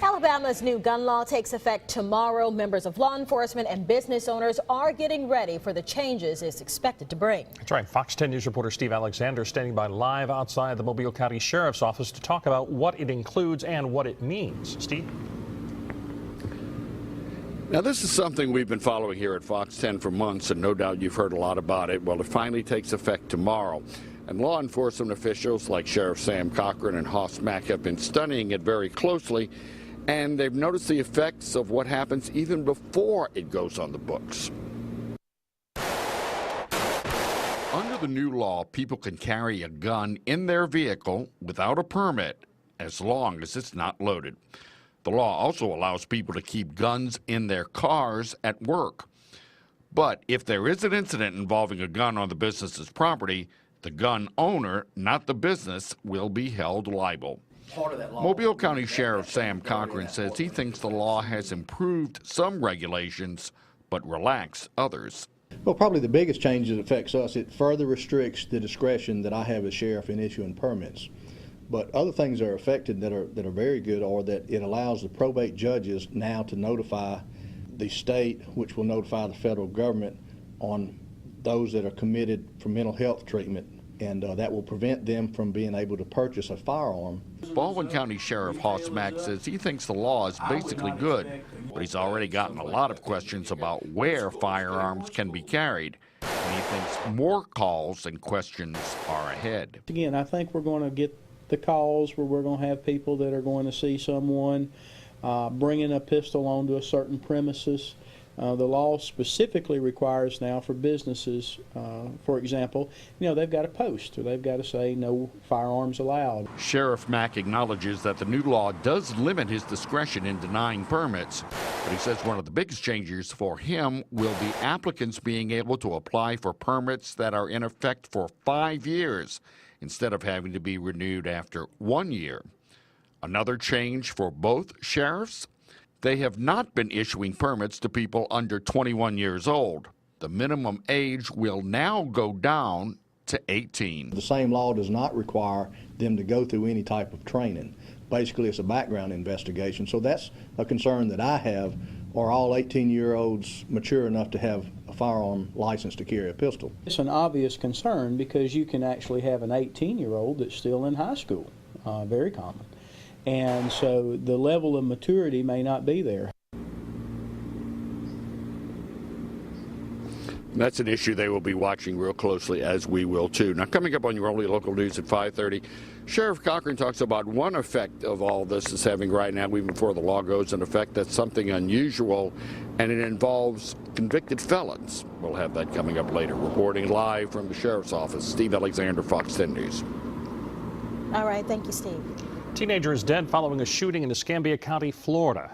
Alabama's new gun law takes effect tomorrow. Members of law enforcement and business owners are getting ready for the changes it's expected to bring. That's right. Fox 10 News reporter Steve Alexander standing by live outside the Mobile County Sheriff's Office to talk about what it includes and what it means. Steve? Now, this is something we've been following here at Fox 10 for months, and no doubt you've heard a lot about it. Well, it finally takes effect tomorrow. And law enforcement officials like Sheriff Sam Cochran and Hoss Mack have been studying it very closely, and they've noticed the effects of what happens even before it goes on the books. Under the new law, people can carry a gun in their vehicle without a permit as long as it's not loaded. The law also allows people to keep guns in their cars at work. But if there is an incident involving a gun on the business's property, the gun owner, not the business, will be held liable. Mobile County Sheriff Sam Cochran says he thinks the law has improved some regulations, but relaxed others. Well, probably the biggest change that affects us, it further restricts the discretion that I have as sheriff in issuing permits. But other things that are affected that are very good are that it allows the probate judges now to notify the state, which will notify the federal government on those that are committed for mental health treatment, and that will prevent them from being able to purchase a firearm. Baldwin County Sheriff Hoss Mack says he thinks the law is basically good, but he's already gotten a lot of questions about where firearms can be carried, and he thinks more calls and questions are ahead. Again, I think we're going to get the calls where we're going to have people that are going to see someone bringing a pistol onto a certain premises. The law specifically requires now for businesses, for example, they've got to post or they've got to say no firearms allowed. Sheriff Mack acknowledges that the new law does limit his discretion in denying permits, but he says one of the biggest changes for him will be applicants being able to apply for permits that are in effect for 5 years instead of having to be renewed after 1 year. Another change for both sheriffs: they have not been issuing permits to people under 21 years old. The minimum age will now go down to 18. The same law does not require them to go through any type of training. Basically, it's a background investigation. So that's a concern that I have. Are all 18-year-olds mature enough to have a firearm license to carry a pistol? It's an obvious concern because you can actually have an 18-year-old that's still in high school, very common. And so the level of maturity may not be there. That's an issue they will be watching real closely, as we will too. Now, coming up on your only local news at 5:30, Sheriff Cochran talks about one effect of all this is having right now, even before the law goes in effect. That's something unusual, and it involves convicted felons. We'll have that coming up later. Reporting live from the Sheriff's Office, Steve Alexander, Fox 10 News. All right, thank you, Steve. Teenager is dead following a shooting in Escambia County, Florida.